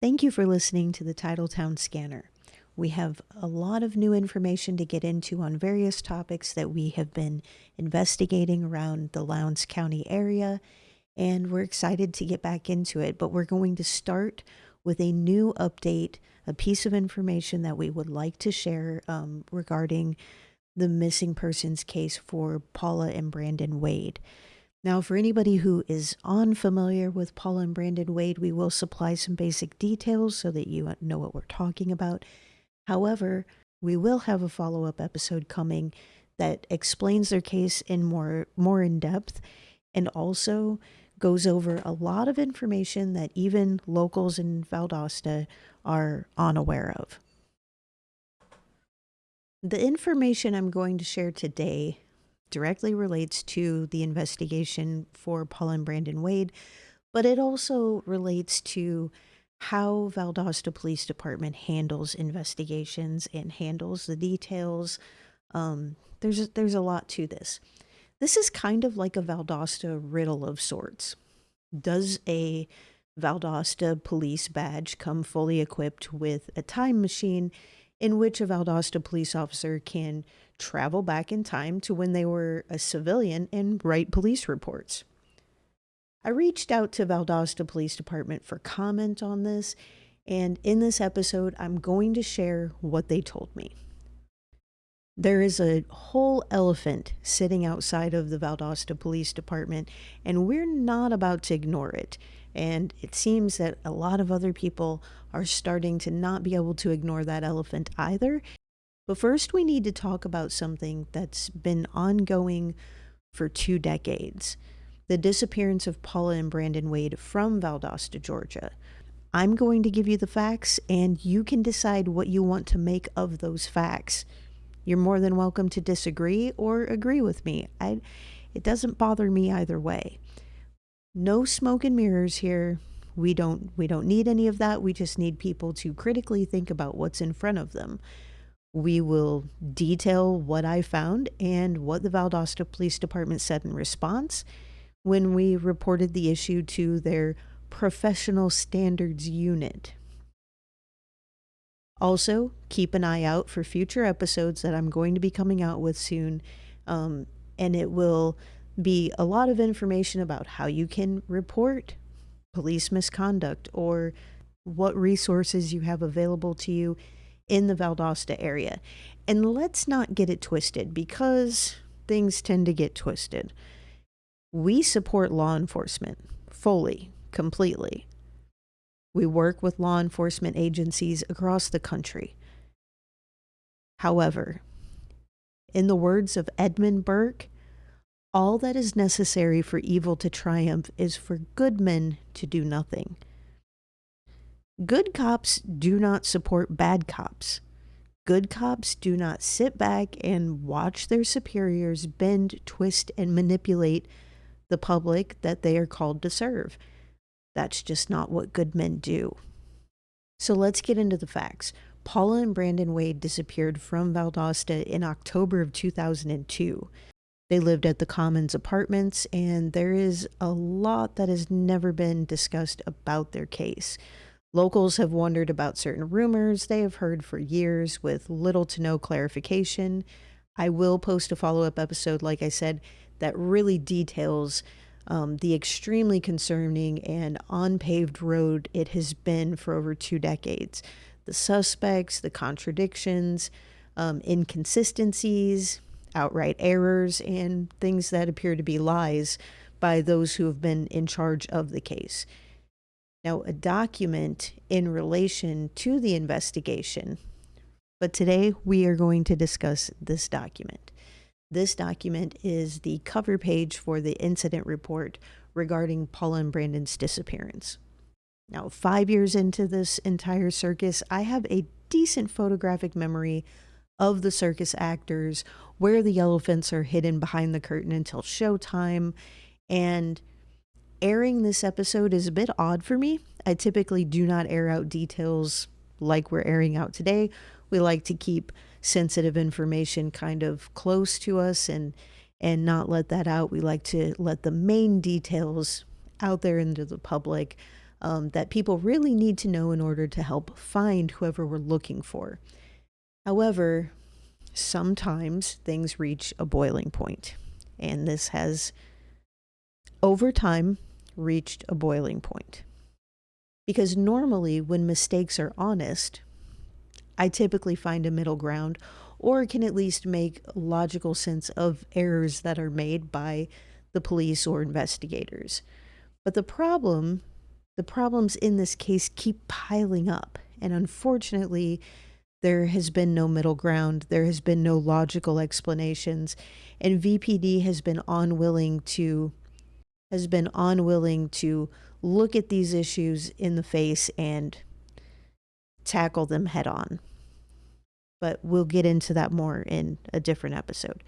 Thank you for listening to the Titletown Scanner. We have a lot of new information to get into on various topics that we have been investigating around the Lowndes County area, and we're excited to get back into it. But we're going to start with a new update, a piece of information that we would like to share regarding the missing persons case for Paula and Brandon Wade. Now, for anybody who is unfamiliar with Paula and Brandon Wade, we will supply some basic details so that you know what we're talking about. However, we will have a follow-up episode coming that explains their case in more in depth, and also goes over a lot of information that even locals in Valdosta are unaware of. The information I'm going to share today directly relates to the investigation for Paula and Brandon Wade, but it also relates to how Valdosta Police Department handles investigations and handles the details. There's a lot to this. This is kind of like a Valdosta riddle of sorts. Does a Valdosta police badge come fully equipped with a time machine in which a Valdosta police officer can travel back in time to when they were a civilian and write police reports? I reached out to Valdosta Police Department for comment on this, and in this episode, I'm going to share what they told me. There is a whole elephant sitting outside of the Valdosta Police Department, and we're not about to ignore it. And it seems that a lot of other people are starting to not be able to ignore that elephant either. But first, we need to talk about something that's been ongoing for 2 decades. The disappearance of Paula and Brandon Wade from Valdosta, Georgia. I'm going to give you the facts, and you can decide what you want to make of those facts. You're more than welcome to disagree or agree with me. It doesn't bother me either way. No smoke and mirrors here. We don't need any of that. We just need people to critically think about what's in front of them. We will detail what I found and what the Valdosta Police Department said in response when we reported the issue to their professional standards unit. Also, keep an eye out for future episodes that I'm going to be coming out with soon, and it will be a lot of information about how you can report police misconduct or what resources you have available to you in the Valdosta area. And let's not get it twisted, because things tend to get twisted. We support law enforcement fully, completely. We work with law enforcement agencies across the country. However, in the words of Edmund Burke, all that is necessary for evil to triumph is for good men to do nothing. Good cops do not support bad cops. Good cops do not sit back and watch their superiors bend, twist, and manipulate the public that they are called to serve. That's just not what good men do. So let's get into the facts. Paula and Brandon Wade disappeared from Valdosta in October of 2002. They lived at the Commons Apartments, and there is a lot that has never been discussed about their case. Locals have wondered about certain rumors they have heard for years with little to no clarification. I will post a follow-up episode, like I said, that really details the extremely concerning and unpaved road it has been for over 2 decades. The suspects, the contradictions, inconsistencies, outright errors, and things that appear to be lies by those who have been in charge of the case. Now, a document in relation to the investigation, but today we are going to discuss this document. This document is the cover page for the incident report regarding Paula and Brandon's disappearance. Now, 5 years into this entire circus, I have a decent photographic memory of the circus actors, where the elephants are hidden behind the curtain until showtime, and airing this episode is a bit odd for me. I typically do not air out details like we're airing out today. We like to keep sensitive information kind of close to us and not let that out. We like to let the main details out there into the public. that people really need to know in order to help find whoever we're looking for. However, sometimes things reach a boiling point, and this has, over time, reached a boiling point. Because normally, when mistakes are honest, I typically find a middle ground or can at least make logical sense of errors that are made by the police or investigators. But the problems in this case keep piling up. And unfortunately, there has been no middle ground. There has been no logical explanations. And VPD has been unwilling to look at these issues in the face and tackle them head on. But we'll get into that more in a different episode.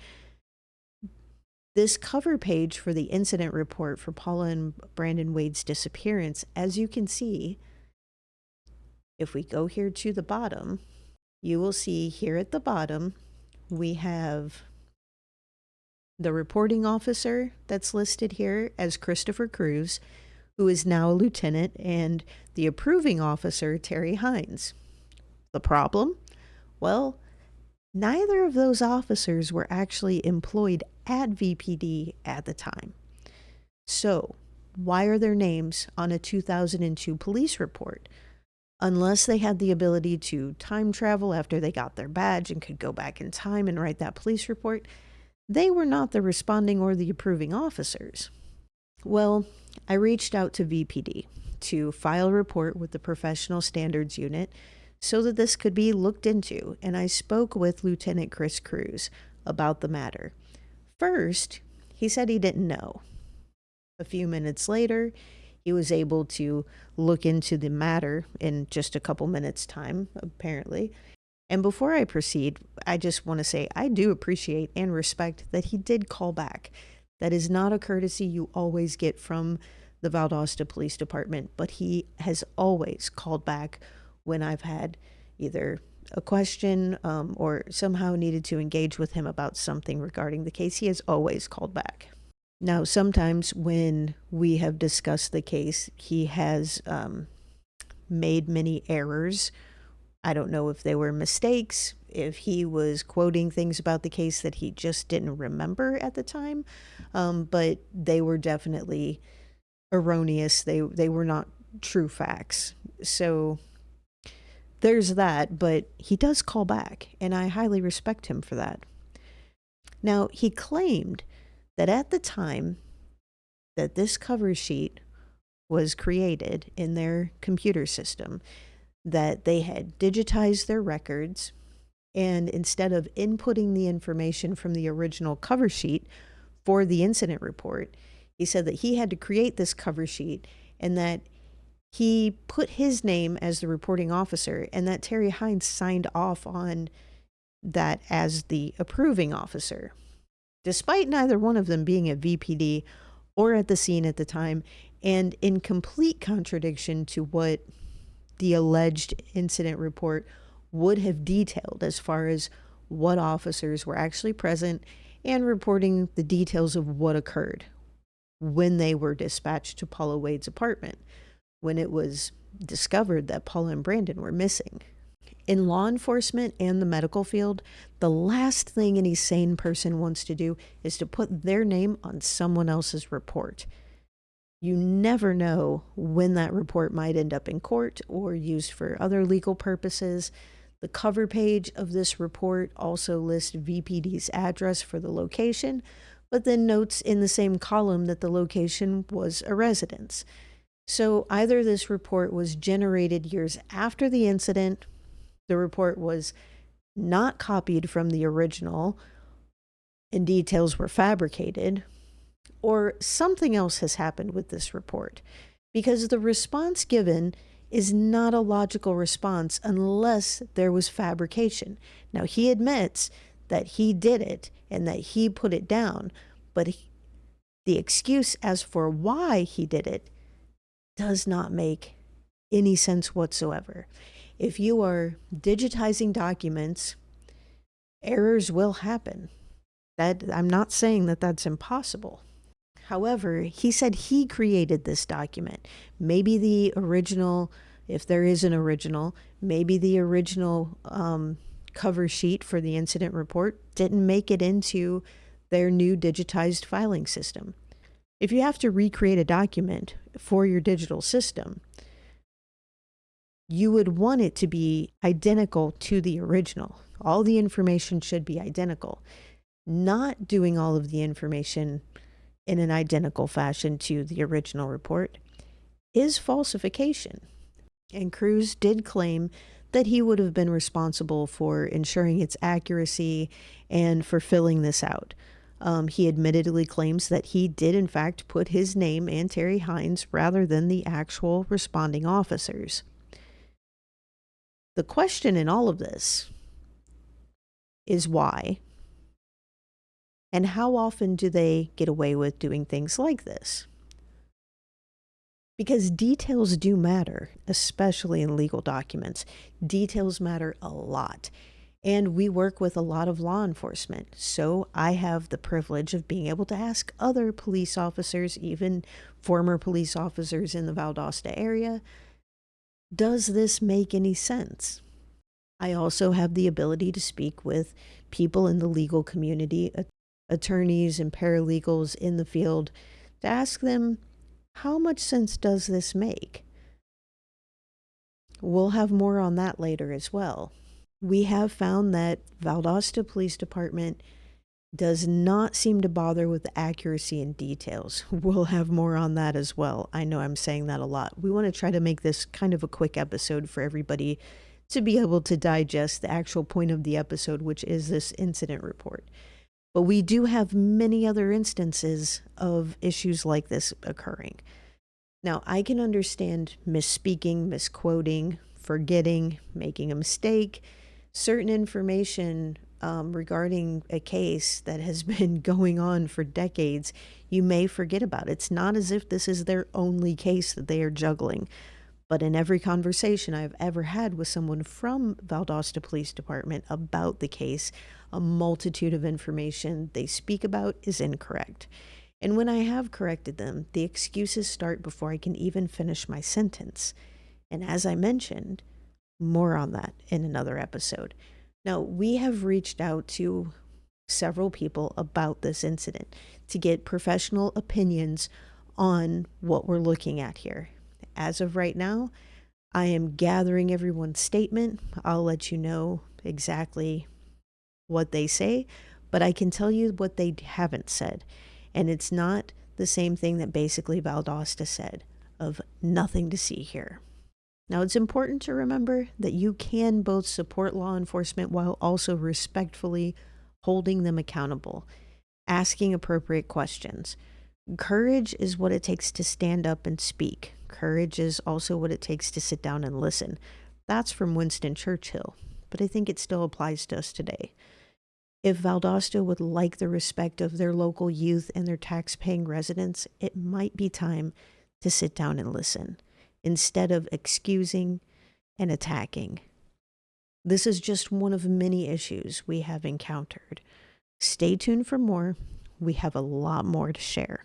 This cover page for the incident report for Paula and Brandon Wade's disappearance, as you can see, if we go here to the bottom, you will see here at the bottom, we have the reporting officer that's listed here as Christopher Cruz, who is now a lieutenant, and the approving officer, Terry Hines. The problem? Well, neither of those officers were actually employed at VPD at the time. So, why are their names on a 2002 police report? Unless they had the ability to time travel after they got their badge and could go back in time and write that police report, they were not the responding or the approving officers. Well, I reached out to VPD to file a report with the Professional Standards Unit so that this could be looked into, and I spoke with Lieutenant Chris Cruz about the matter. First, he said he didn't know. A few minutes later, he was able to look into the matter in just a couple minutes' time, apparently. And before I proceed, I just want to say I do appreciate and respect that he did call back. That is not a courtesy you always get from the Valdosta Police Department, but he has always called back when I've had either a question or somehow needed to engage with him about something regarding the case. He has always called back. Now, sometimes when we have discussed the case, he has made many errors. I don't know if they were mistakes, if he was quoting things about the case that he just didn't remember at the time, but they were definitely erroneous. They were not true facts. So there's that, but he does call back, and I highly respect him for that. Now, he claimed that at the time that this cover sheet was created in their computer system, that they had digitized their records, and instead of inputting the information from the original cover sheet for the incident report, he said that he had to create this cover sheet and that he put his name as the reporting officer and that Terry Hines signed off on that as the approving officer. Despite neither one of them being at VPD or at the scene at the time, and in complete contradiction to what the alleged incident report would have detailed as far as what officers were actually present and reporting the details of what occurred when they were dispatched to Paula Wade's apartment, when it was discovered that Paula and Brandon were missing. In law enforcement and the medical field, the last thing any sane person wants to do is to put their name on someone else's report. You never know when that report might end up in court or used for other legal purposes. The cover page of this report also lists VPD's address for the location, but then notes in the same column that the location was a residence. So either this report was generated years after the incident, the report was not copied from the original, and details were fabricated, or something else has happened with this report, because the response given is not a logical response unless there was fabrication. Now, he admits that he did it and that he put it down, but the excuse as for why he did it does not make any sense whatsoever. If you are digitizing documents, errors will happen. I'm not saying that that's impossible. However, he said he created this document. Maybe the original, if there is an original, maybe the original cover sheet for the incident report didn't make it into their new digitized filing system. If you have to recreate a document for your digital system, you would want it to be identical to the original. All the information should be identical. Not doing all of the information in an identical fashion to the original report is falsification. And Cruz did claim that he would have been responsible for ensuring its accuracy and for filling this out. He admittedly claims that he did in fact put his name and Terry Hines rather than the actual responding officers. The question in all of this is why? And how often do they get away with doing things like this? Because details do matter, especially in legal documents. Details matter a lot. And we work with a lot of law enforcement. So I have the privilege of being able to ask other police officers, even former police officers in the Valdosta area, does this make any sense? I also have the ability to speak with people in the legal community, attorneys and paralegals in the field, to ask them, how much sense does this make? We'll have more on that later as well. We have found that Valdosta Police Department does not seem to bother with the accuracy and details. We'll have more on that as well. I know I'm saying that a lot. We want to try to make this kind of a quick episode for everybody to be able to digest the actual point of the episode, which is this incident report. But we do have many other instances of issues like this occurring. Now, I can understand misspeaking, misquoting, forgetting, making a mistake, certain information regarding a case that has been going on for decades, you may forget about. It's not as if this is their only case that they are juggling. But in every conversation I've ever had with someone from Valdosta Police Department about the case, a multitude of information they speak about is incorrect. And when I have corrected them, the excuses start before I can even finish my sentence. And as I mentioned, more on that in another episode. Now, we have reached out to several people about this incident to get professional opinions on what we're looking at here. As of right now, I am gathering everyone's statement. I'll let you know exactly what they say, but I can tell you what they haven't said. And it's not the same thing that basically Valdosta said, of nothing to see here. Now, it's important to remember that you can both support law enforcement while also respectfully holding them accountable, asking appropriate questions. Courage is what it takes to stand up and speak. Courage is also what it takes to sit down and listen. That's from Winston Churchill, but I think it still applies to us today. If Valdosta would like the respect of their local youth and their tax-paying residents, it might be time to sit down and listen, instead of excusing and attacking. This is just one of many issues we have encountered. Stay tuned for more. We have a lot more to share.